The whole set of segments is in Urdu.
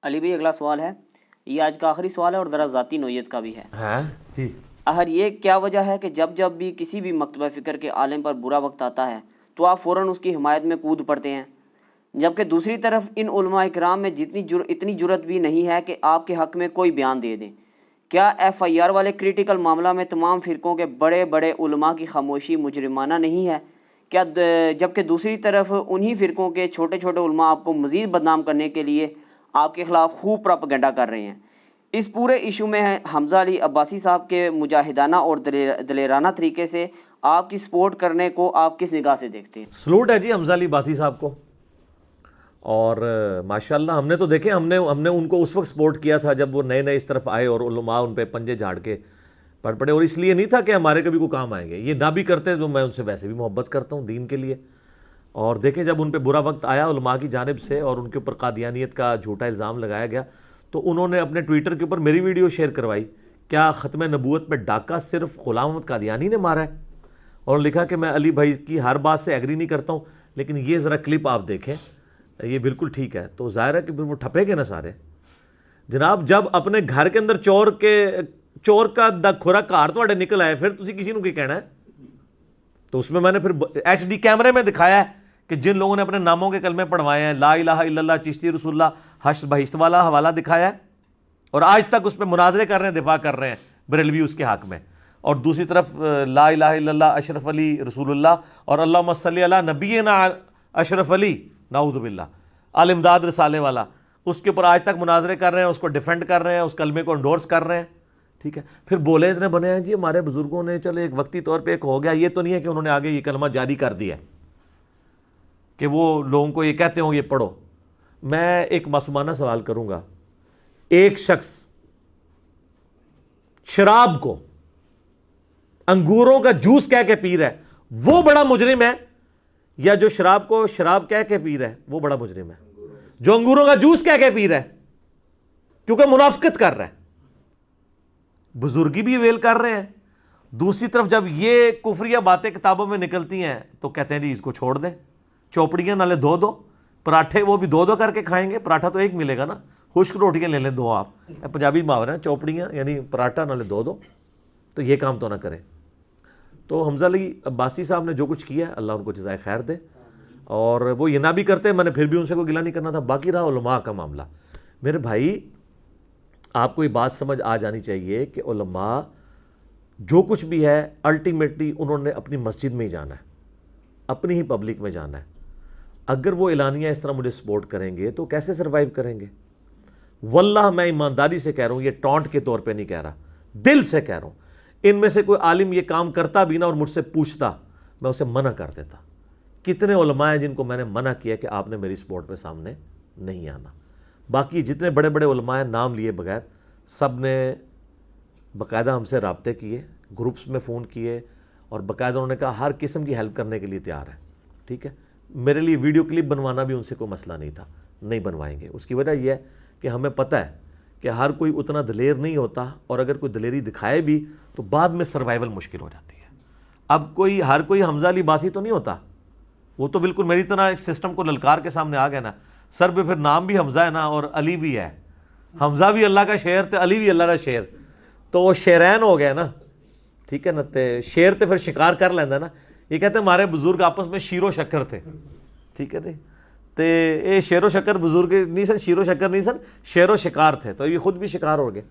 علی بھائی اگلا سوال ہے، یہ آج کا آخری سوال ہے اور ذرا ذاتی نوعیت کا بھی ہے۔ ہاں جی، اہر یہ کیا وجہ ہے کہ جب بھی کسی بھی مکتبہ فکر کے عالم پر برا وقت آتا ہے تو آپ فوراً اس کی حمایت میں کود پڑتے ہیں، جبکہ دوسری طرف ان علماء کرام میں اتنی جرت بھی نہیں ہے کہ آپ کے حق میں کوئی بیان دے دیں؟ کیا ایف آئی آر والے کریٹیکل معاملہ میں تمام فرقوں کے بڑے بڑے علماء کی خاموشی مجرمانہ نہیں ہے؟ کیا جبکہ دوسری طرف انہی فرقوں کے چھوٹے چھوٹے علماء آپ کو مزید بدنام کرنے کے لیے آپ کے خلاف خوب پراپیگنڈا کر رہے ہیں؟ اس پورے ایشو میں حمزہ علی عباسی صاحب کے مجاہدانہ اور دلیرانہ طریقے سے آپ کی سپورٹ کرنے کو آپ کس نگاہ سے دیکھتے ہیں؟ سلوٹ ہے جی حمزہ علی عباسی صاحب کو، اور ماشاءاللہ ہم نے تو دیکھیں، ہم نے ان کو اس وقت سپورٹ کیا تھا جب وہ نئے اس طرف آئے اور علماء ان پہ پنجے جھاڑ کے پڑ پڑے، اور اس لیے نہیں تھا کہ ہمارے کبھی کوئی کام آئیں گے، یہ نہ بھی کرتے تو میں ان سے ویسے بھی محبت کرتا ہوں دین کے لیے۔ اور دیکھیں جب ان پہ برا وقت آیا علماء کی جانب سے اور ان کے اوپر قادیانیت کا جھوٹا الزام لگایا گیا، تو انہوں نے اپنے ٹویٹر کے اوپر میری ویڈیو شیئر کروائی، کیا ختم نبوت پہ ڈاکہ صرف غلام احمد قادیانی نے مارا ہے؟ اور لکھا کہ میں علی بھائی کی ہر بات سے ایگری نہیں کرتا ہوں، لیکن یہ ذرا کلپ آپ دیکھیں، یہ بالکل ٹھیک ہے۔ تو ظاہر ہے کہ پھر وہ ٹھپے گے نا سارے جناب، جب اپنے گھر کے اندر چور کا کھورا کار تواڈے نکل آئے، پھر تسی کسی نو کی کہنا ہے؟ تو اس میں نے پھر ایچ ڈی کیمرے میں دکھایا ہے کہ جن لوگوں نے اپنے ناموں کے کلمے پڑھوائے ہیں، لا الہ الا اللہ چشتی رسول اللہ حشر بہشت والا حوالہ دکھایا ہے، اور آج تک اس پہ مناظرے کر رہے ہیں، دفاع کر رہے ہیں بریلوی اس کے حق میں، اور دوسری طرف لا الہ الا اللہ اشرف علی رسول اللہ اور اللہم صلی علی نبینا اشرف علی نعوذ باللہ آل امداد رسالے والا، اس کے اوپر آج تک مناظرے کر رہے ہیں، اس کو ڈیفینڈ کر رہے ہیں، اس کلمے کو انڈورس کر رہے ہیں، ٹھیک ہے۔ پھر بولے اتنے بنے ہیں جی ہمارے بزرگوں نے، چلو ایک وقتی طور پہ ایک ہو گیا، یہ تو نہیں ہے کہ انہوں نے آگے یہ کلمہ جاری کر دیا ہے کہ وہ لوگوں کو یہ کہتے ہوں یہ پڑھو۔ میں ایک معصومانہ سوال کروں گا، ایک شخص شراب کو انگوروں کا جوس کہہ کے پی رہا ہے وہ بڑا مجرم ہے، یا جو شراب کو شراب کہہ کے پی رہا ہے وہ بڑا مجرم ہے؟ جو انگوروں کا جوس کہہ کے پی رہا ہے، کیونکہ منافقت کر رہا ہے، بزرگی بھی ویل کر رہے ہیں، دوسری طرف جب یہ کفریہ باتیں کتابوں میں نکلتی ہیں تو کہتے ہیں جی اس کو چھوڑ دیں، چوپڑیاں نالے دو پراٹھے وہ بھی دو کر کے کھائیں گے، پراٹھا تو ایک ملے گا نا، خشک روٹیاں لے لیں دو، آپ پنجابی محاورہ ہیں چوپڑیاں یعنی پراٹھا نالے دو، تو یہ کام تو نہ کریں۔ تو حمزہ علی عباسی صاحب نے جو کچھ کیا ہے اللہ ان کو جزائے خیر دے، اور وہ یہ نہ بھی کرتے، میں نے پھر بھی ان سے کوئی گلہ نہیں کرنا تھا۔ باقی رہا علماء کا معاملہ، میرے بھائی آپ کو یہ بات سمجھ آ جانی چاہیے کہ علماء جو کچھ بھی ہے الٹیمیٹلی انہوں نے اپنی مسجد میں ہی جانا ہے، اپنی ہی پبلک میں جانا ہے۔ اگر وہ اعلانیہ اس طرح مجھے سپورٹ کریں گے تو کیسے سروائیو کریں گے؟ واللہ میں ایمانداری سے کہہ رہا ہوں، یہ ٹونٹ کے طور پہ نہیں کہہ رہا، دل سے کہہ رہا ہوں، ان میں سے کوئی عالم یہ کام کرتا بھی نا اور مجھ سے پوچھتا، میں اسے منع کر دیتا۔ کتنے علماء ہیں جن کو میں نے منع کیا کہ آپ نے میری سپورٹ پہ سامنے نہیں آنا۔ باقی جتنے بڑے بڑے علماء ہیں نام لیے بغیر، سب نے باقاعدہ ہم سے رابطے کیے، گروپس میں فون کیے، اور باقاعدہ انہوں نے کہا ہر قسم کی ہیلپ کرنے کے لیے تیار ہے، ٹھیک ہے۔ میرے لیے ویڈیو کلپ بنوانا بھی ان سے کوئی مسئلہ نہیں تھا، نہیں بنوائیں گے۔ اس کی وجہ یہ ہے کہ ہمیں پتہ ہے کہ ہر کوئی اتنا دلیر نہیں ہوتا، اور اگر کوئی دلیری دکھائے بھی تو بعد میں سروائیول مشکل ہو جاتی ہے۔ اب ہر کوئی حمزہ علی عباسی تو نہیں ہوتا، وہ تو بالکل میری طرح ایک سسٹم کو للکار کے سامنے آ گیا نا، سر پہ پھر نام بھی حمزہ ہے نا اور علی بھی ہے، حمزہ بھی اللہ کا شعر تے علی بھی اللہ کا شعر، تو وہ شعرین ہو گیا نا، ٹھیک ہے نا، تے شعر تے پھر شکار کر لینا نا۔ یہ کہتے ہیں ہمارے بزرگ آپس میں شیر و شکر تھے، ٹھیک ہے جی، تے یہ شیر و شکر بزرگ نہیں سن، شیر و شکر نہیں سن، شعر و شکار تھے، تو یہ خود بھی شکار ہو گئے۔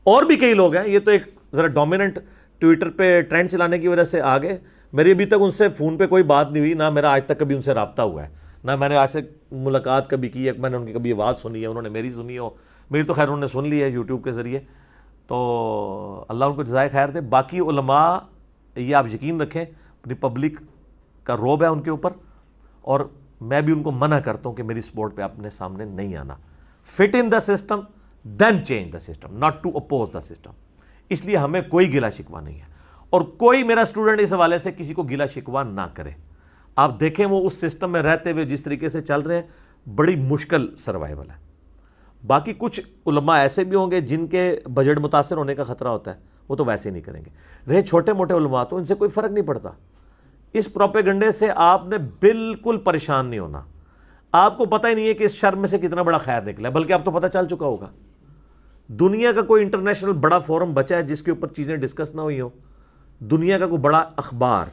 اور بھی کئی لوگ ہیں، یہ تو ایک ذرا ڈومیننٹ ٹویٹر پہ ٹرینڈ چلانے کی وجہ سے آگے، میری ابھی تک ان سے فون پہ کوئی بات نہیں ہوئی، نہ میرا آج تک کبھی ان سے رابطہ ہوا ہے، نہ میں نے آج سے ملاقات کبھی کی ہے، میں نے ان کی کبھی آواز سنی ہے، انہوں نے میری سنی ہو، میری تو خیر انہوں نے سن لی ہے یوٹیوب کے ذریعے، تو اللہ ان کو جزائے خیر دے۔ باقی علماء یہ آپ یقین رکھیں اپنی پبلک کا روب ہے ان کے اوپر، اور میں بھی ان کو منع کرتا ہوں کہ میری سپورٹ پہ اپنے سامنے نہیں آنا۔ Fit in the system then change the system, not to oppose the system. اس لیے ہمیں کوئی گلہ شکوہ نہیں ہے، اور کوئی میرا اسٹوڈنٹ اس حوالے سے کسی کو گلہ شکوہ نہ کرے۔ آپ دیکھیں وہ اس سسٹم میں رہتے ہوئے جس طریقے سے چل رہے ہیں، بڑی مشکل سروائیول ہے۔ باقی کچھ علماء ایسے بھی ہوں گے جن کے بجٹ متاثر ہونے کا خطرہ ہوتا ہے، وہ تو ویسے نہیں کریں گے۔ رہے چھوٹے موٹے علماء تو ان سے کوئی فرق نہیں پڑتا، اس پروپیگنڈے سے آپ نے بالکل پریشان نہیں ہونا۔ آپ کو پتہ ہی نہیں ہے کہ اس شر میں سے کتنا بڑا خیر نکلا ہے، بلکہ اب تو پتہ چل چکا ہوگا۔ دنیا کا کوئی انٹرنیشنل بڑا فورم بچا ہے جس کے اوپر چیزیں ڈسکس نہ ہوئی ہوں؟ دنیا کا کوئی بڑا اخبار،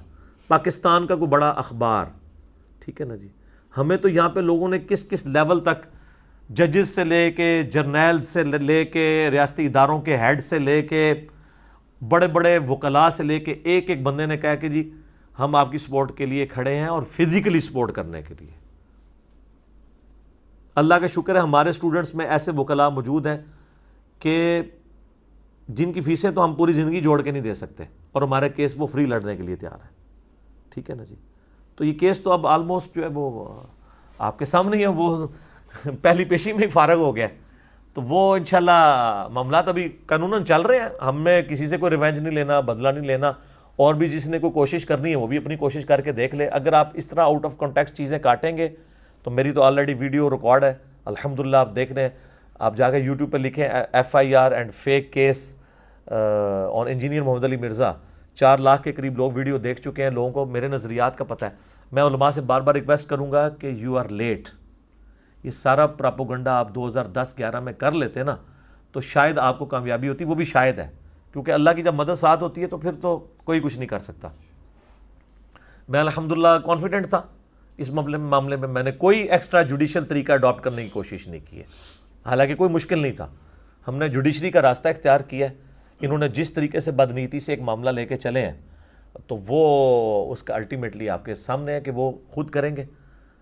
پاکستان کا کوئی بڑا اخبار، ٹھیک ہے نا جی؟ ہمیں تو یہاں پہ لوگوں نے کس کس لیول تک، ججز سے لے کے جرنیل سے لے کے ریاستی اداروں کے ہیڈ سے لے کے بڑے بڑے وکلاء سے لے کے ایک ایک بندے نے کہا کہ جی ہم آپ کی سپورٹ کے لیے کھڑے ہیں، اور فزیکلی سپورٹ کرنے کے لیے۔ اللہ کا شکر ہے ہمارے سٹوڈنٹس میں ایسے وکلاء موجود ہیں کہ جن کی فیسیں تو ہم پوری زندگی جوڑ کے نہیں دے سکتے، اور ہمارے کیس وہ فری لڑنے کے لیے تیار ہیں، ٹھیک ہے نا جی؟ تو یہ کیس تو اب آلموسٹ جو ہے وہ آپ کے سامنے ہی ہے، وہ پہلی پیشی میں ہی فارغ ہو گیا، تو وہ انشاءاللہ معاملات ابھی قانوناً چل رہے ہیں۔ ہم نے کسی سے کوئی ریونج نہیں لینا، بدلہ نہیں لینا، اور بھی جس نے کوئی کوشش کرنی ہے وہ بھی اپنی کوشش کر کے دیکھ لے۔ اگر آپ اس طرح آؤٹ آف کانٹیکسٹ چیزیں کاٹیں گے تو میری تو آلریڈی ویڈیو ریکارڈ ہے الحمدللہ، آپ دیکھ رہے ہیں، آپ جا کے یوٹیوب پہ لکھیں FIR and fake case on engineer Muhammad Ali Mirza, 4 lakh کے قریب لوگ ویڈیو دیکھ چکے ہیں، لوگوں کو میرے نظریات کا پتہ ہے۔ میں علماء سے بار بار ریکویسٹ کروں گا کہ یو آر لیٹ، یہ سارا پراپوگنڈا آپ 2010-11 میں کر لیتے نا تو شاید آپ کو کامیابی ہوتی، وہ بھی شاید ہے، کیونکہ اللہ کی جب مدد ساتھ ہوتی ہے تو پھر تو کوئی کچھ نہیں کر سکتا۔ میں الحمدللہ کانفیڈنٹ تھا اس معاملے میں، میں نے کوئی ایکسٹرا جوڈیشل طریقہ اڈاپٹ کرنے کی کوشش نہیں کی ہے، حالانکہ کوئی مشکل نہیں تھا۔ ہم نے جوڈیشری کا راستہ اختیار کیا ہے، انہوں نے جس طریقے سے بدنیتی سے ایک معاملہ لے کے چلے ہیں تو وہ اس کا الٹیمیٹلی آپ کے سامنے ہے کہ وہ خود کریں گے۔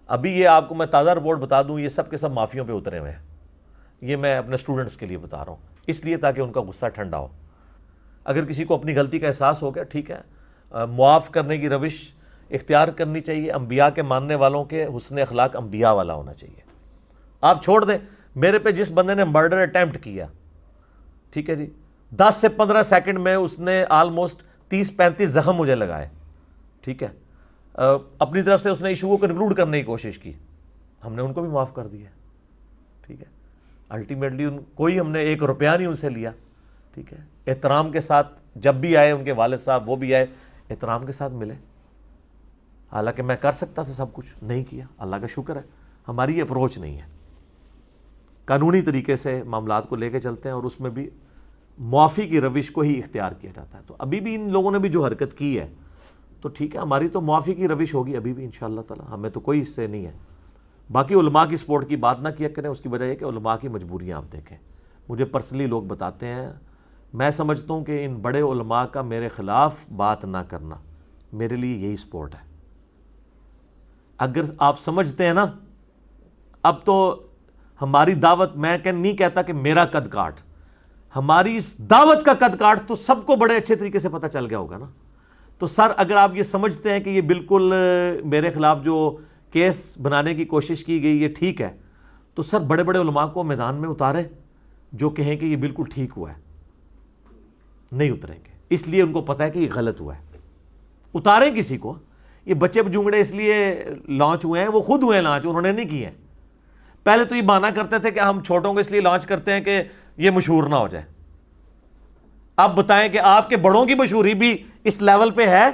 ابھی یہ آپ کو میں تازہ رپورٹ بتا دوں، یہ سب کے سب معافیوں پہ اترے ہوئے ہیں، یہ میں اپنے اسٹوڈنٹس کے لیے بتا رہا ہوں، اس لیے تاکہ ان کا غصہ ٹھنڈا ہو۔ اگر کسی کو اپنی غلطی کا احساس ہو گیا، ٹھیک ہے، معاف کرنے کی روش اختیار کرنی چاہیے۔ انبیاء کے ماننے والوں کے حسن اخلاق انبیاء والا ہونا چاہیے۔ آپ چھوڑ دیں، میرے پہ جس بندے نے مرڈر اٹیمپٹ کیا، ٹھیک ہے جی، 10 سے 15 سیکنڈ میں اس نے آلموسٹ 30-35 زخم مجھے لگائے، ٹھیک ہے، اپنی طرف سے اس نے ایشو کو کنکلوڈ کرنے کی کوشش کی، ہم نے ان کو بھی معاف کر دیا، ٹھیک ہے۔ الٹیمیٹلی کوئی ہم نے 1 روپیہ نہیں ان سے لیا، ٹھیک ہے، احترام کے ساتھ جب بھی آئے، ان کے والد صاحب وہ بھی آئے، احترام کے ساتھ ملے۔ حالانکہ میں کر سکتا تھا سب کچھ، نہیں کیا، اللہ کا شکر ہے ہماری یہ اپروچ نہیں ہے، قانونی طریقے سے معاملات کو لے کے چلتے ہیں، اور اس میں بھی معافی کی روش کو ہی اختیار کیا جاتا ہے۔ تو ابھی بھی ان لوگوں نے بھی جو حرکت کی ہے تو ٹھیک ہے، ہماری تو معافی کی روش ہوگی ابھی بھی انشاءاللہ تعالی، ہمیں تو کوئی اس سے نہیں ہے۔ باقی علماء کی سپورٹ کی بات نہ کیا کریں، اس کی وجہ یہ کہ علماء کی مجبوریاں آپ دیکھیں، مجھے پرسنلی لوگ بتاتے ہیں، میں سمجھتا ہوں کہ ان بڑے علماء کا میرے خلاف بات نہ کرنا میرے لیے یہی سپورٹ ہے۔ اگر آپ سمجھتے ہیں نا، اب تو ہماری دعوت، میں نہیں کہتا کہ میرا قد کاٹ، ہماری اس دعوت کا قد کاٹ تو سب کو بڑے اچھے طریقے سے پتہ چل گیا ہوگا نا۔ تو سر اگر آپ یہ سمجھتے ہیں کہ یہ بالکل میرے خلاف جو کیس بنانے کی کوشش کی گئی یہ ٹھیک ہے، تو سر بڑے بڑے علماء کو میدان میں اتاریں جو کہیں کہ یہ بالکل ٹھیک ہوا ہے۔ نہیں اتریں گے، اس لیے ان کو پتہ ہے کہ یہ غلط ہوا ہے۔ اتاریں کسی کو، یہ بچے بجونگڑے اس لیے لانچ ہوئے ہیں، وہ خود ہوئے ہیں لانچ، انہوں نے نہیں کیے ہیں۔ پہلے تو یہ بہانہ کرتے تھے کہ ہم چھوٹوں کو اس لیے لانچ کرتے ہیں کہ یہ مشہور نہ ہو جائے۔ اب بتائیں کہ آپ کے بڑوں کی مشہوری بھی اس لیول پہ ہے،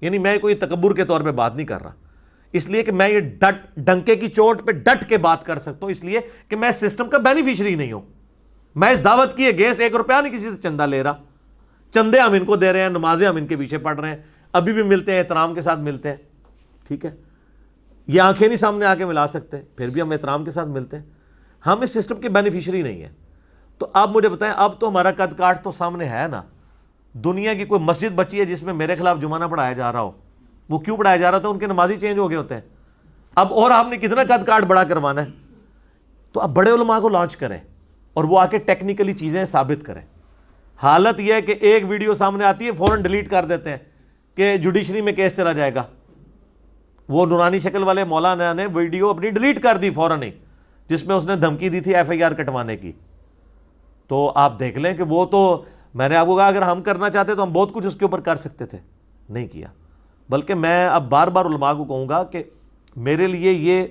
یعنی میں کوئی تکبر کے طور پہ بات نہیں کر رہا، اس لیے کہ میں یہ ڈنکے کی چوٹ پہ ڈٹ کے بات کر سکتا ہوں، اس لیے کہ میں سسٹم کا بینیفیشری نہیں ہوں۔ میں اس دعوت کی اگینسٹ 1 روپیہ نہیں کسی سے چندہ لے رہا، چندے ہم ان کو دے رہے ہیں، نمازیں ہم ان کے پیچھے پڑھ رہے ہیں، ابھی بھی ملتے ہیں، احترام کے ساتھ ملتے ہیں، ٹھیک ہے۔ یہ آنکھیں نہیں سامنے آ کے ملا سکتے، پھر بھی ہم احترام کے ساتھ ملتے ہیں، ہم اس سسٹم کے بینیفیشری نہیں ہیں۔ تو اب مجھے بتائیں، اب تو ہمارا قد کاٹ تو سامنے ہے نا۔ دنیا کی کوئی مسجد بچی ہے جس میں میرے خلاف جمعہ نہ پڑھایا جا رہا ہو؟ وہ کیوں پڑھایا جا رہا تھا؟ ان کے نمازی چینج ہو گئے ہوتے ہیں۔ اب اور آپ نے کتنا قد کاٹ بڑا کروانا ہے؟ تو اب بڑے علماء کو لانچ کریں اور وہ آ کے ٹیکنیکلی چیزیں ثابت کریں۔ حالت یہ ہے کہ ایک ویڈیو سامنے آتی ہے فوراً ڈیلیٹ کر دیتے ہیں کہ جوڈیشری میں کیس چلا جائے گا۔ وہ نورانی شکل والے مولانا نے ویڈیو اپنی ڈیلیٹ کر دی فوراً ہی، جس میں اس نے دھمکی دی تھی FIR کٹوانے کی۔ تو آپ دیکھ لیں کہ وہ تو میں نے آپ کو کہا اگر ہم کرنا چاہتے تو ہم بہت کچھ اس کے اوپر کر سکتے تھے، نہیں کیا۔ بلکہ میں اب بار بار علماء کو کہوں گا کہ میرے لیے یہ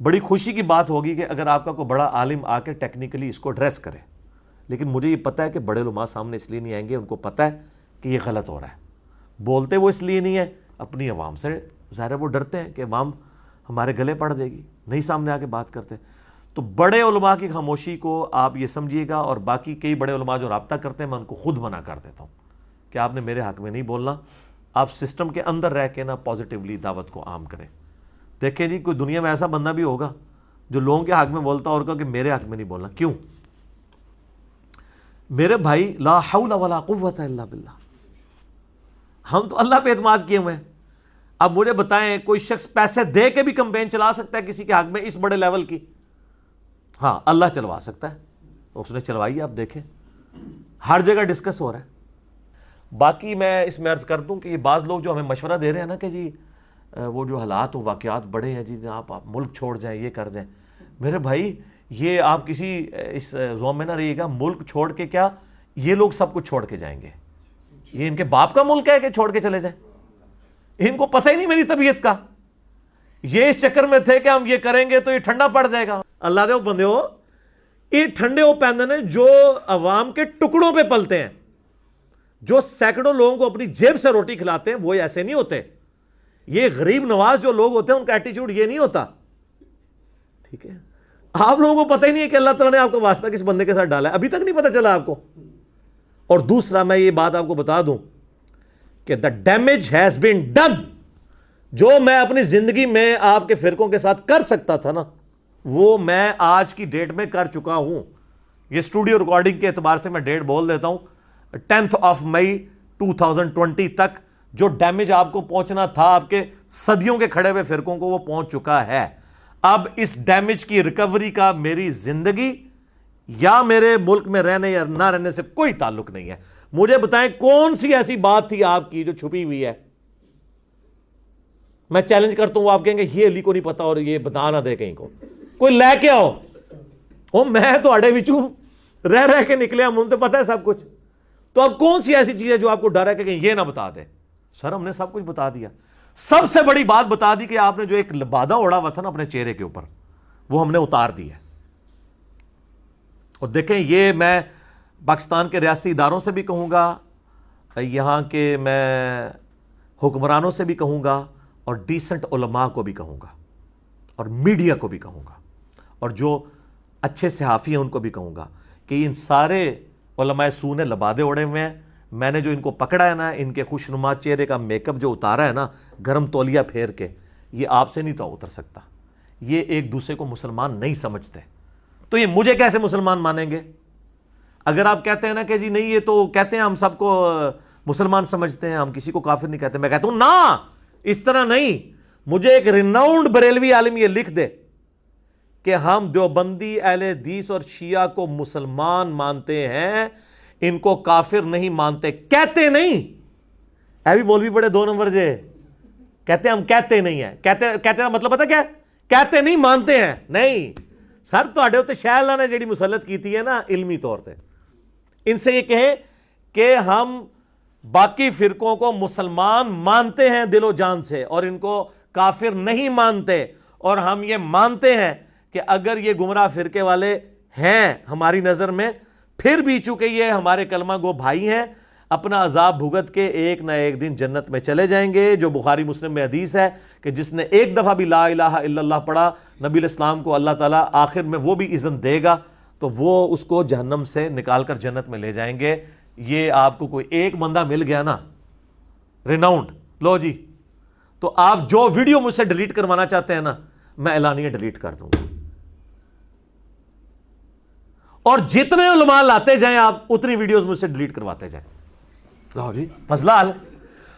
بڑی خوشی کی بات ہوگی کہ اگر آپ کا کوئی بڑا عالم آ کے ٹیکنیکلی اس کو ایڈریس کرے، لیکن مجھے یہ پتہ ہے کہ بڑے علماء سامنے اس لیے نہیں آئیں گے، ان کو پتہ ہے کہ یہ غلط ہو رہا ہے۔ بولتے وہ اس لیے نہیں ہے، اپنی عوام سے ظاہر ہے وہ ڈرتے ہیں کہ عوام ہمارے گلے پڑ جائے گی، نہیں سامنے آ کے بات کرتے. تو بڑے علماء کی خاموشی کو آپ یہ سمجھیے گا، اور باقی کئی بڑے علماء جو رابطہ کرتے ہیں میں ان کو خود منع کر دیتا ہوں کہ آپ نے میرے حق میں نہیں بولنا. آپ سسٹم کے اندر رہ کے نا پازیٹیولی دعوت کو عام کریں. دیکھیں جی کوئی دنیا میں ایسا بندہ بھی ہوگا جو لوگوں کے حق میں بولتا اور کہا کہ میرے حق میں نہیں بولنا. کیوں؟ میرے بھائی لا حول ولا قوت الا باللہ، ہم تو اللہ پہ اعتماد کیے ہوئے ہیں. اب مجھے بتائیں کوئی شخص پیسے دے کے بھی کمپین چلا سکتا ہے کسی کے حق میں اس بڑے لیول کی؟ ہاں اللہ چلوا سکتا ہے، اس نے چلوائی، آپ دیکھیں ہر جگہ ڈسکس ہو رہا ہے. باقی میں اس میں عرض کر دوں کہ یہ بعض لوگ جو ہمیں مشورہ دے رہے ہیں نا کہ جی وہ جو حالات و واقعات بڑے ہیں جی آپ ملک چھوڑ جائیں، یہ کر جائیں. میرے بھائی یہ آپ کسی اس زوم میں نہ رہیے گا، ملک چھوڑ کے کیا یہ لوگ سب کچھ چھوڑ کے جائیں گے. یہ ان کے باپ کا ملک ہے کہ چھوڑ کے چلے جائیں؟ ان کو پتہ ہی نہیں میری طبیعت کا. یہ اس چکر میں تھے کہ ہم یہ کریں گے تو یہ ٹھنڈا پڑ جائے گا. اللہ دے بندے ہو، یہ ٹھنڈے وہ پیندے ہیں جو عوام کے ٹکڑوں پہ پلتے ہیں، جو سینکڑوں لوگوں کو اپنی جیب سے روٹی کھلاتے ہیں. وہ ایسے نہیں ہوتے. یہ غریب نواز جو لوگ ہوتے ہیں ان کا ایٹیچیوڈ یہ نہیں ہوتا. ٹھیک ہے، آپ لوگوں کو پتہ ہی نہیں ہے کہ اللہ تعالیٰ نے آپ کا واسطہ کس بندے کے ساتھ ڈالا ہے، ابھی تک نہیں پتہ چلا آپ کو. اور دوسرا میں یہ بات آپ کو بتا دوں کہ the damage has been done. جو میں اپنی زندگی میں آپ کے فرقوں کے ساتھ کر سکتا تھا نا، وہ میں آج کی ڈیٹ میں کر چکا ہوں. یہ اسٹوڈیو ریکارڈنگ کے اعتبار سے میں ڈیٹ بول دیتا ہوں، 10 مئی 2020 تک جو ڈیمیج آپ کو پہنچنا تھا آپ کے صدیوں کے کھڑے ہوئے فرقوں کو، وہ پہنچ چکا ہے. اب اس ڈیمیج کی ریکوری کا میری زندگی یا میرے ملک میں رہنے یا نہ رہنے سے کوئی تعلق نہیں ہے. مجھے بتائیں کون سی ایسی بات تھی آپ کی جو چھپی ہوئی ہے؟ میں چیلنج کرتا ہوں، آپ کہیں گے یہ علی کو نہیں پتا اور یہ بتا نہ دے کہیں کو. کوئی لے کے آؤ. میں تو اڑے وچوں رہ رہ کے نکلے، ہم تو پتہ ہے سب کچھ. تو اب کون سی ایسی چیز ہے جو آپ کو ڈر ہے کہ کہیں یہ نہ بتا دے؟ سر ہم نے سب کچھ بتا دیا. سب سے بڑی بات بتا دی کہ آپ نے جو ایک لبادہ اڑا ہوا تھا نا اپنے چہرے کے اوپر، وہ ہم نے اتار دیا. اور دیکھیں یہ میں پاکستان کے ریاستی اداروں سے بھی کہوں گا، یہاں کے میں حکمرانوں سے بھی کہوں گا، اور ڈیسنٹ علماء کو بھی کہوں گا، اور میڈیا کو بھی کہوں گا، اور جو اچھے صحافی ہیں ان کو بھی کہوں گا کہ ان سارے علماء سو نے لبادے اڑے ہوئے ہیں. میں نے جو ان کو پکڑا ہے نا، ان کے خوشنما چہرے کا میک اپ جو اتارا ہے نا گرم تولیہ پھیر کے، یہ آپ سے نہیں تو اتر سکتا. یہ ایک دوسرے کو مسلمان نہیں سمجھتے، تو یہ مجھے کیسے مسلمان مانیں گے؟ اگر آپ کہتے ہیں نا کہ جی نہیں یہ تو کہتے ہیں ہم سب کو مسلمان سمجھتے ہیں، ہم کسی کو کافر نہیں کہتے، میں کہتا ہوں نا اس طرح نہیں. مجھے ایک ریناؤنڈ بریلوی عالم یہ لکھ دے کہ ہم دیوبندی اہل حدیث اور شیعہ کو مسلمان مانتے ہیں، ان کو کافر نہیں مانتے. کہتے نہیں. بھی مولوی بڑے 2 نمبر جے کہتے ہیں ہم کہتے نہیں ہیں. کہتے مطلب پتہ کیا؟ کہتے نہیں، مانتے ہیں. نہیں سر، تواڈے اوتے شاہ اللہ نے جیڑی مسلط کیتی ہے نا علمی طور پہ، ان سے یہ کہیں کہ ہم باقی فرقوں کو مسلمان مانتے ہیں دل و جان سے اور ان کو کافر نہیں مانتے. اور ہم یہ مانتے ہیں کہ اگر یہ گمراہ فرقے والے ہیں ہماری نظر میں، پھر بھی چونکہ یہ ہمارے کلمہ گو بھائی ہیں، اپنا عذاب بھگت کے ایک نہ ایک دن جنت میں چلے جائیں گے. جو بخاری مسلم میں حدیث ہے کہ جس نے ایک دفعہ بھی لا الہ الا اللہ پڑھا، نبی الاسلام کو اللہ تعالیٰ آخر میں وہ بھی اذن دے گا تو وہ اس کو جہنم سے نکال کر جنت میں لے جائیں گے. یہ آپ کو کوئی ایک بندہ مل گیا نا ریناؤنڈ، لو جی، تو آپ جو ویڈیو مجھ سے ڈیلیٹ کروانا چاہتے ہیں نا، میں اعلانیہ ڈیلیٹ کر دوں گا. اور جتنے علماء لاتے جائیں آپ اتنی ویڈیوز مجھ سے ڈیلیٹ کرواتے جائیں. لو جی مسئلہ حل.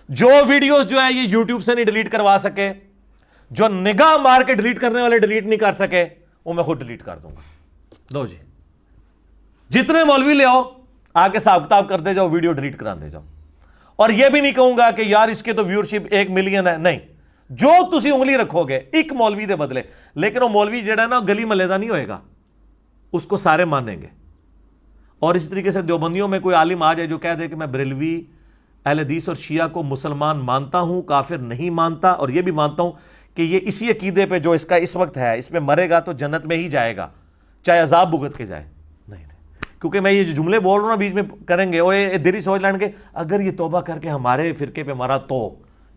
جو ویڈیوز جو ہے یہ یوٹیوب سے نہیں ڈیلیٹ کروا سکے، جو نگاہ مار کے ڈیلیٹ کرنے والے ڈیلیٹ نہیں کر سکے، وہ میں خود ڈیلیٹ کر دوں گا. لو جی جتنے مولوی لے آؤ، آگے حساب کتاب کرتے جاؤ، ویڈیو ڈیلیٹ کرا دے جاؤ. اور یہ بھی نہیں کہوں گا کہ یار اس کے تو ویورشپ 1 ملین ہے. نہیں، جو تسی انگلی رکھو گے ایک مولوی دے بدلے، لیکن وہ مولوی جڑا ہے نا گلی محلے دا نہیں ہوئے گا، اس کو سارے مانیں گے. اور اس طریقے سے دیوبندیوں میں کوئی عالم آ جائے جو کہہ دے کہ میں بریلوی اہل حدیث اور شیعہ کو مسلمان مانتا ہوں، کافر نہیں مانتا، اور یہ بھی مانتا ہوں کہ یہ اسی عقیدے پہ جو اس کا اس وقت ہے، اس میں مرے گا تو جنت میں ہی جائے گا چاہے عذاب بھگت کے جائے. نہیں، کیونکہ میں یہ جو جملے بول رہا ہوں نا بیچ میں کریں گے وہ دری سوچ لیں گے اگر یہ توبہ کر کے ہمارے فرقے پہ مرا تو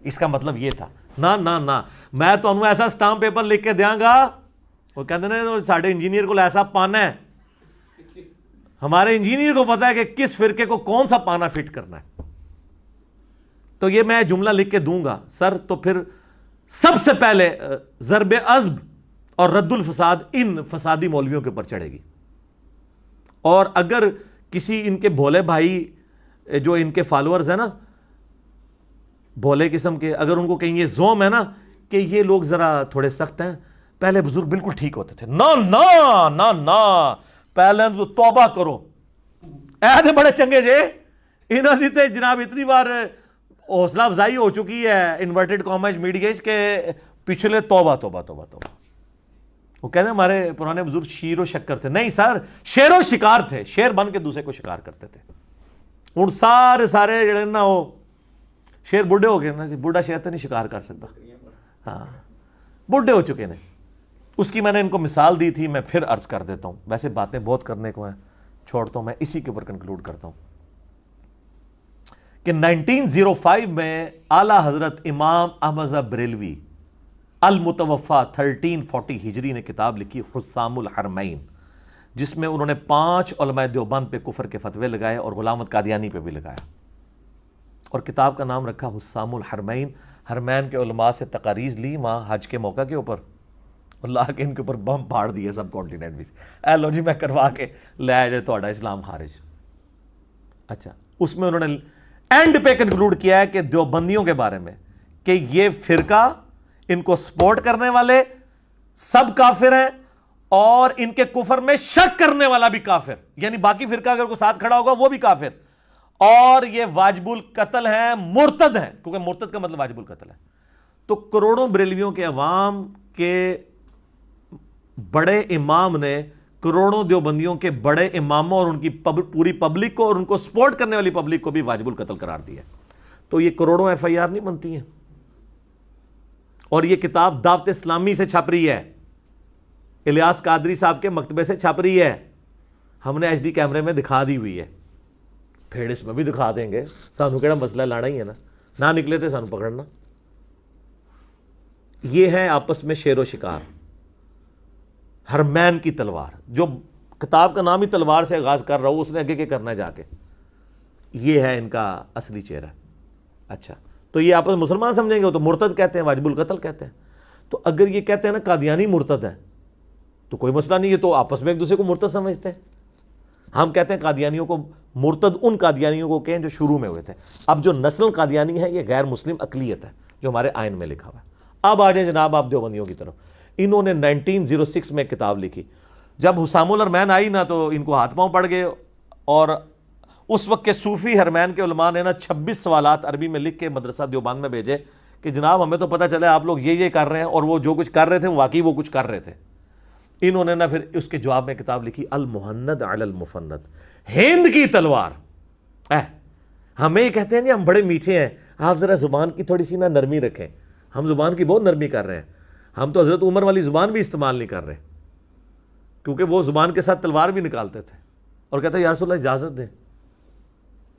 اس کا مطلب یہ تھا. ਨਾ ਨਾ ਨਾ, ਮੈਂ ਤੁਹਾਨੂੰ ਐਸਾ ਸਟਾਂਪ ਪੇਪਰ ਲਿਖ ਕੇ ਦਿਆਂਗਾ, وہ کہتے ہیں ساڑھے انجینئر کو ایسا پانا ہے, ہمارے انجینئر کو پتا ہے کہ کس فرقے کو کون سا پانا فٹ کرنا ہے. تو یہ میں جملہ لکھ کے دوں گا سر, تو پھر سب سے پہلے ضرب عضب اور رد الفساد ان فسادی مولویوں کے اوپر چڑھے گی. اور اگر کسی ان کے بھولے بھائی جو ان کے فالوورز ہیں نا, بھولے قسم کے, اگر ان کو کہیں یہ زوم ہے نا کہ یہ لوگ ذرا تھوڑے سخت ہیں, پہلے بزرگ بالکل ٹھیک ہوتے تھے, نا نا نا نا, پہلے تو توبہ کرو, اے تھے بڑے چنگے جے, انہوں نے تے جناب اتنی بار حوصلہ افزائی ہو چکی ہے انورٹڈ کامرس میڈیا کے پچھلے توبہ توبہ توبہ توبہ. وہ کہتے ہیں ہمارے پرانے بزرگ شیر و شکر تھے. نہیں سر, شیر و شکار تھے, شیر بن کے دوسرے کو شکار کرتے تھے. ہوں سارے جڑے نا وہ شیر بڈھے ہو گئے نا جی, بڈھا شیر تو نہیں شکار کر سکتا, ہاں بڈھے ہو چکے ہیں. اس کی میں نے ان کو مثال دی تھی, میں پھر عرض کر دیتا ہوں, ویسے باتیں بہت کرنے کو ہیں, چھوڑتا ہوں, میں اسی کے اوپر کنکلوڈ کرتا ہوں کہ 1905 میں اعلیٰ حضرت امام احمد بریلوی المتوفا 1340 ہجری نے کتاب لکھی حسام الحرمین, جس میں انہوں نے 5 علماء دیوبند پہ کفر کے فتوے لگائے اور غلام احمد قادیانی پہ بھی لگایا, اور کتاب کا نام رکھا حسام الحرمین. حرمین کے علماء سے تقاریض لی وہاں حج کے موقع کے اوپر, اللہ کے ان کے اوپر بم پھاڑ دیے سب کانٹیننٹ میں, اے لو جی میں کروا کے لے آیا جائے تھوڑا اسلام خارج. اچھا, اس میں انہوں نے اینڈ پہ کنکلوڈ کیا ہے کہ دیوبندیوں کے بارے میں کہ یہ فرقہ, ان کو سپورٹ کرنے والے سب کافر ہیں, اور ان کے کفر میں شک کرنے والا بھی کافر, یعنی باقی فرقہ اگر کوئی ساتھ کھڑا ہوگا وہ بھی کافر, اور یہ واجب القتل ہیں, مرتد ہیں, کیونکہ مرتد کا مطلب واجب القتل ہے. تو کروڑوں بریلویوں کے عوام کے بڑے امام نے کروڑوں دیوبندیوں کے بڑے اماموں اور ان کی پوری پبلک کو اور ان کو سپورٹ کرنے والی پبلک کو بھی واجب القتل قرار دیا. تو یہ کروڑوں ایف آئی آر نہیں بنتی ہیں, اور یہ کتاب دعوت اسلامی سے چھپ رہی ہے, الیاس قادری صاحب کے مکتبے سے چھپ رہی ہے, ہم نے ایچ ڈی کیمرے میں دکھا دی ہوئی ہے, پھر اس میں بھی دکھا دیں گے, سانو کیڑا مسئلہ لانا ہی ہے نا, نہ نکلے تھے سانو پکڑنا. یہ ہے آپس میں شیر و شکار, حرمین کی تلوار, جو کتاب کا نام ہی تلوار سے آغاز کر رہا ہوں, اس نے آگے کیا کرنا ہے جا کے, یہ ہے ان کا اصلی چہرہ. اچھا, تو یہ آپس مسلمان سمجھیں گے, وہ تو مرتد کہتے ہیں, واجب القتل کہتے ہیں. تو اگر یہ کہتے ہیں نا قادیانی مرتد ہے تو کوئی مسئلہ نہیں ہے, تو آپس میں ایک دوسرے کو مرتد سمجھتے ہیں. ہم کہتے ہیں قادیانیوں کو مرتد ان قادیانیوں کو کہیں جو شروع میں ہوئے تھے. اب جو نسل قادیانی ہے یہ غیر مسلم اقلیت ہے جو ہمارے آئین میں لکھا ہوا ہے. اب آ جائیں جناب آپ دیوبندیوں کی طرف. انہوں نے 1906 میں کتاب لکھی. جب حسام الحرمین آئی نا تو ان کو ہاتھ پاؤں پڑ گئے, اور اس وقت کے صوفی حرمین کے علماء نے نا 26 سوالات عربی میں لکھ کے مدرسہ دیوبند میں بھیجے کہ جناب ہمیں تو پتہ چلا آپ لوگ یہ کر رہے ہیں, اور وہ جو کچھ کر رہے تھے واقعی وہ کچھ کر رہے تھے. انہوں نے نا پھر اس کے جواب میں کتاب لکھی المہند علی المفند, ہند کی تلوار. ہمیں یہ کہتے ہیں جی ہم بڑے میٹھے ہیں, آپ ذرا زبان کی تھوڑی سی نا نرمی رکھیں. ہم زبان کی بہت نرمی کر رہے ہیں, ہم تو حضرت عمر والی زبان بھی استعمال نہیں کر رہے, کیونکہ وہ زبان کے ساتھ تلوار بھی نکالتے تھے, اور کہتے ہیں یا رسول اللہ اجازت دیں.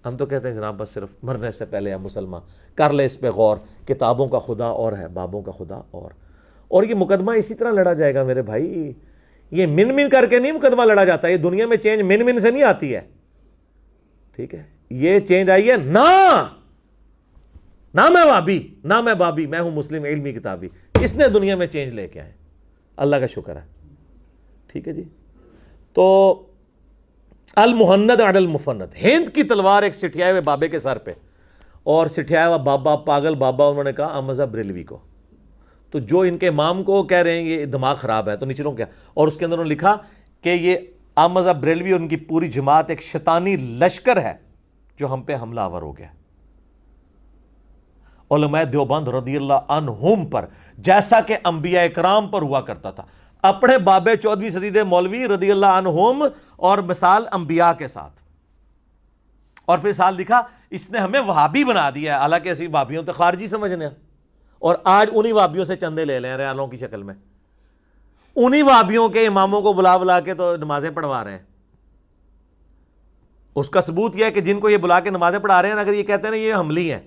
ہم تو کہتے ہیں جناب بس صرف مرنے سے پہلے یا مسلمان کر لے اس پہ غور, کتابوں کا خدا اور ہے, بابوں کا خدا اور یہ مقدمہ اسی طرح لڑا جائے گا میرے بھائی. یہ من کر کے نہیں مقدمہ لڑا جاتا, یہ دنیا میں چینج من سے نہیں آتی ہے, ٹھیک ہے. یہ چینج آئی ہے نہ میں وابی نہ میں بابی, میں ہوں مسلم علمی کتابی. اس نے دنیا میں چینج لے کے آئے, اللہ کا شکر ہے, ٹھیک ہے جی. تو المہند علی المفند, ہند کی تلوار ایک سٹھیائے ہوئے بابے کے سر پہ, اور سٹھیایا ہوا بابا, پاگل بابا, انہوں نے کہا احمد بریلوی کو. تو جو ان کے امام کو کہہ رہے ہیں یہ دماغ خراب ہے, تو نیچروں کیا, اور اس کے اندر انہوں نے لکھا کہ یہ احمد بریلوی اور ان کی پوری جماعت ایک شیطانی لشکر ہے جو ہم پہ حملہ آور ہو گیا. علماء دیوبند رضی اللہ عنہم پر جیسا کہ انبیاء اکرام پر ہوا کرتا تھا, اپنے بابے 14ویں صدی دے مولوی رضی اللہ عنہم اور مثال انبیاء کے ساتھ. اور پھر سال لکھا اس نے ہمیں وہابی بنا دیا ہے, حالانکہ ایسی وہابیوں تو خارجی سمجھنے ہیں, اور آج انہی وہابیوں سے چندے لے لیں ریالوں کی شکل میں, انہی وہابیوں کے اماموں کو بلا کے تو نمازیں پڑھوا رہے ہیں. اس کا ثبوت یہ ہے کہ جن کو یہ بلا کے نمازیں پڑھا رہے ہیں, اگر یہ کہتے ہیں نا یہ حملی ہیں,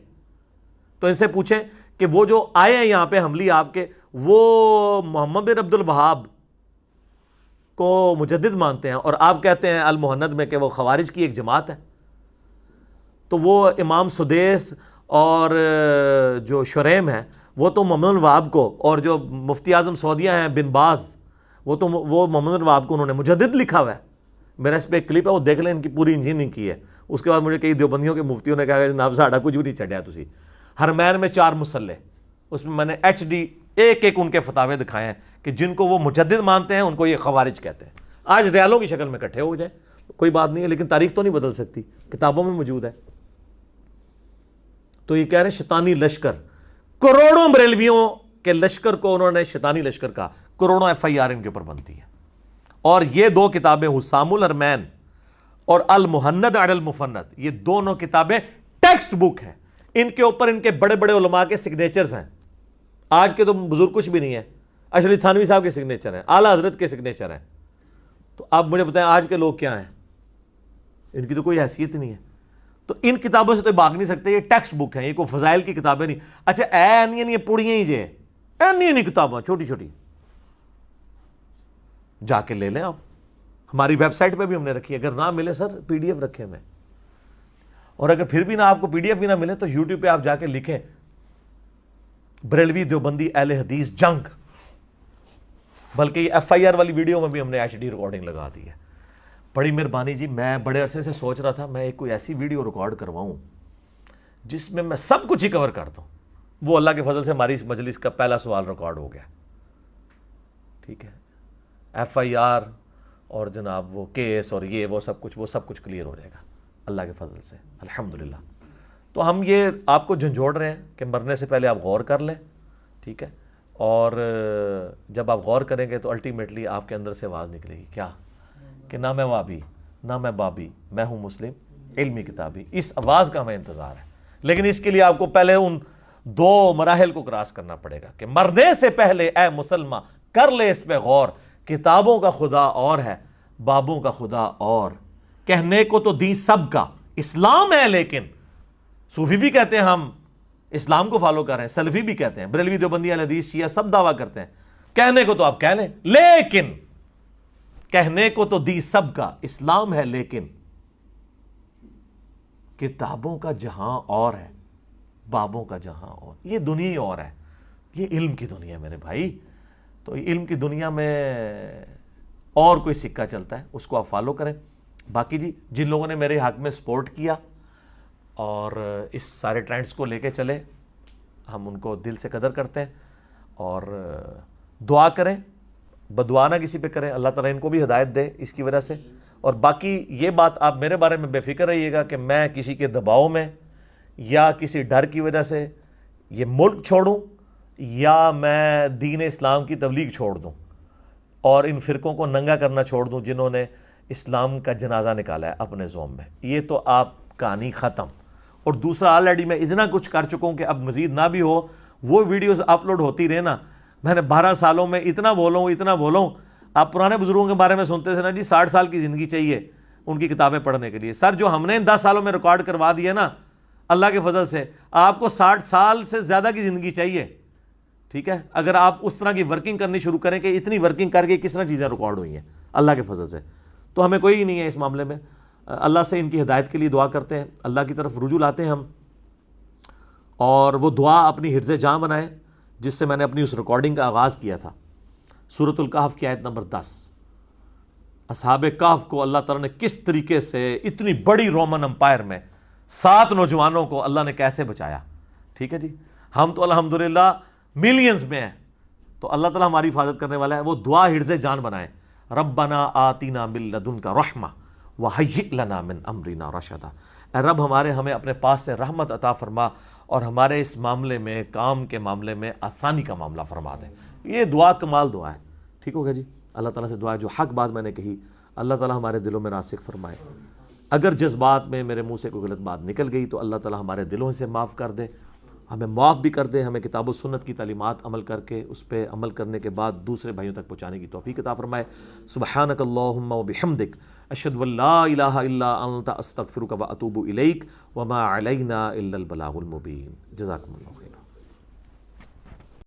تو ان سے پوچھیں کہ وہ جو آئے ہیں یہاں پہ حملی آپ کے، وہ محمد بن عبد الوہاب کو مجدد مانتے ہیں، اور آپ کہتے ہیں المہند میں کہ وہ خوارج کی ایک جماعت ہے، تو وہ امام سدیس اور جو شریم ہے وہ تو محمد بن الوہاب کو، اور جو مفتی اعظم سعودیہ ہیں بن باز، وہ محمد بن الوہاب کو انہوں نے مجدد لکھا ہوا ہے۔ میرا اس پہ ایک کلپ ہے، وہ دیکھ لیں، ان کی پوری انجینئرنگ کی ہے۔ اس کے بعد مجھے کئی دیوبندیوں کے مفتیوں نے کہا کہ جناب ساڈا کچھ بھی نہیں چڑھیا تسی، حرمین میں 4 مصلے، اس میں نے HD ایک ان کے فتاوے دکھائے ہیں کہ جن کو وہ مجدد مانتے ہیں ان کو یہ خوارج کہتے ہیں۔ آج ریالوں کی شکل میں اکٹھے ہو جائیں کوئی بات نہیں ہے، لیکن تاریخ تو نہیں بدل سکتی، کتابوں میں موجود ہے۔ تو یہ کہہ رہے ہیں شیطانی لشکر، کروڑوں بریلویوں کے لشکر کو انہوں نے شیطانی لشکر کہا، کروڑوں FIR ان کے اوپر بنتی ہے۔ اور یہ 2 کتابیں حسام الحرمین اور المہند علی المفند، یہ دونوں کتابیں ٹیکسٹ بک ہیں، ان کے اوپر ان کے بڑے بڑے علماء کے سگنیچرز ہیں۔ آج کے تو بزرگ کچھ بھی نہیں ہے، اشرف تھانوی صاحب کے سگنیچر ہیں، اعلیٰ حضرت کے سگنیچر ہیں۔ تو اب مجھے بتائیں آج کے لوگ کیا ہیں؟ ان کی تو کوئی حیثیت نہیں ہے۔ تو ان کتابوں سے تو بھاگ نہیں سکتے، یہ ٹیکسٹ بک ہیں، یہ کوئی فضائل کی کتابیں نہیں۔ اچھا نہیں پڑھیاں ہی جے نہیں کتابیں چھوٹی چھوٹی، جا کے لے لیں آپ، ہماری ویب سائٹ پہ بھی ہم نے رکھی ہے، اگر نہ ملے سر PDF رکھے میں، اور اگر پھر بھی نہ آپ کو PDF بھی نہ ملے تو YouTube پہ آپ جا کے لکھیں بریلوی دیوبندی اہل حدیث جنگ، بلکہ یہ FIR والی ویڈیو میں بھی ہم نے HD ریکارڈنگ لگا دی ہے۔ بڑی مہربانی جی، میں بڑے عرصے سے سوچ رہا تھا میں ایک کوئی ایسی ویڈیو ریکارڈ کرواؤں جس میں سب کچھ ہی کور کر دوں۔ وہ اللہ کے فضل سے ہماری اس مجلس کا پہلا سوال ریکارڈ ہو گیا، ٹھیک ہے، FIR اور جناب وہ کیس اور یہ وہ سب کچھ کلیئر ہو جائے گا اللہ کے فضل سے الحمدللہ۔ تو ہم یہ آپ کو جھنجھوڑ رہے ہیں کہ مرنے سے پہلے آپ غور کر لیں، ٹھیک ہے، اور جب آپ غور کریں گے تو الٹیمیٹلی آپ کے اندر سے آواز نکلے گی کیا کہ نہ میں وابی نہ میں بابی، میں ہوں مسلم علمی کتابی۔ اس آواز کا ہمیں انتظار ہے، لیکن اس کے لیے آپ کو پہلے ان 2 مراحل کو کراس کرنا پڑے گا کہ مرنے سے پہلے اے مسلمان کر لے اس پہ غور، کتابوں کا خدا اور ہے، بابوں کا خدا اور، کہنے کو تو دین سب کا اسلام ہے، لیکن صوفی بھی کہتے ہیں ہم اسلام کو فالو کر رہے ہیں، سلفی بھی کہتے ہیں، بریلوی دیوبندی اہل حدیث شیعہ سب دعویٰ کرتے ہیں، کہنے کو تو آپ کہہ لیں، لیکن کہنے کو تو دی سب کا اسلام ہے، لیکن کتابوں کا جہاں اور ہے، بابوں کا جہاں اور، یہ دنیا ہی اور ہے، یہ علم کی دنیا ہے میرے بھائی۔ تو علم کی دنیا میں اور کوئی سکہ چلتا ہے، اس کو آپ فالو کریں۔ باقی جی جن لوگوں نے میرے حق میں سپورٹ کیا اور اس سارے ٹرینڈز کو لے کے چلے، ہم ان کو دل سے قدر کرتے ہیں، اور دعا کریں، بدعا نہ کسی پہ کریں، اللہ تعالیٰ ان کو بھی ہدایت دے اس کی وجہ سے۔ اور باقی یہ بات آپ میرے بارے میں بے فکر رہیے گا کہ میں کسی کے دباؤ میں یا کسی ڈر کی وجہ سے یہ ملک چھوڑوں یا میں دین اسلام کی تبلیغ چھوڑ دوں اور ان فرقوں کو ننگا کرنا چھوڑ دوں جنہوں نے اسلام کا جنازہ نکالا ہے اپنے زوم میں، یہ تو آپ کہانی ختم۔ اور دوسرا آلریڈی میں اتنا کچھ کر چکا ہوں کہ اب مزید نہ بھی ہو، وہ ویڈیوز اپلوڈ ہوتی رہے نا، میں نے 12 سالوں میں اتنا بولوں۔ آپ پرانے بزرگوں کے بارے میں سنتے تھے نا جی 60 سال کی زندگی چاہیے ان کی کتابیں پڑھنے کے لیے، سر جو ہم نے ان 10 سالوں میں ریکارڈ کروا دیا نا اللہ کے فضل سے، آپ کو 60 سال سے زیادہ کی زندگی چاہیے، ٹھیک ہے، اگر آپ اس طرح کی ورکنگ کرنی شروع کریں کہ اتنی ورکنگ کر کے کس طرح چیزیں ریکارڈ ہوئی ہیں اللہ کے فضل سے۔ تو ہمیں کوئی نہیں ہے اس معاملے میں، اللہ سے ان کی ہدایت کے لیے دعا کرتے ہیں، اللہ کی طرف رجوع لاتے ہیں ہم، اور وہ دعا اپنی حفظ جاں بنائے جس سے میں نے اپنی اس ریکارڈنگ کا آغاز کیا تھا۔ سورۃ الکہف کی آیت نمبر 10، اصحاب کہف کو اللہ تعالیٰ نے کس طریقے سے اتنی بڑی رومن امپائر میں 7 نوجوانوں کو اللہ نے کیسے بچایا، ٹھیک ہے جی، ہم تو الحمدللہ ملینز میں ہیں، تو اللہ تعالیٰ ہماری حفاظت کرنے والا ہے۔ وہ دعا حرز جان بنائیں، ربنا آتینا من لدنک رحمہ وہیئ لنا من امرنا رشدا، اے رب ہمیں اپنے پاس سے رحمت عطا فرما اور ہمارے اس معاملے میں، کام کے معاملے میں آسانی کا معاملہ فرما دیں۔ یہ دعا کمال دعا ہے، ٹھیک ہو گیا جی۔ اللہ تعالیٰ سے دعا ہے جو حق بات میں نے کہی اللہ تعالیٰ ہمارے دلوں میں راسخ فرمائے، اگر جذبات میں میرے منہ سے کوئی غلط بات نکل گئی تو اللہ تعالیٰ ہمارے دلوں سے معاف کر دے، ہمیں معاف بھی کر دے، ہمیں کتاب و سنت کی تعلیمات عمل کر کے اس پہ عمل کرنے کے بعد دوسرے بھائیوں تک پہنچانے کی توفیق عطا فرمائے۔ سبحانک اللہم وبحمدک، اشہد ان لا الہ الا انت، استغفرک واتوب الیک، وما علینا الا البلاغ المبین۔ جزاکم اللہ خیر۔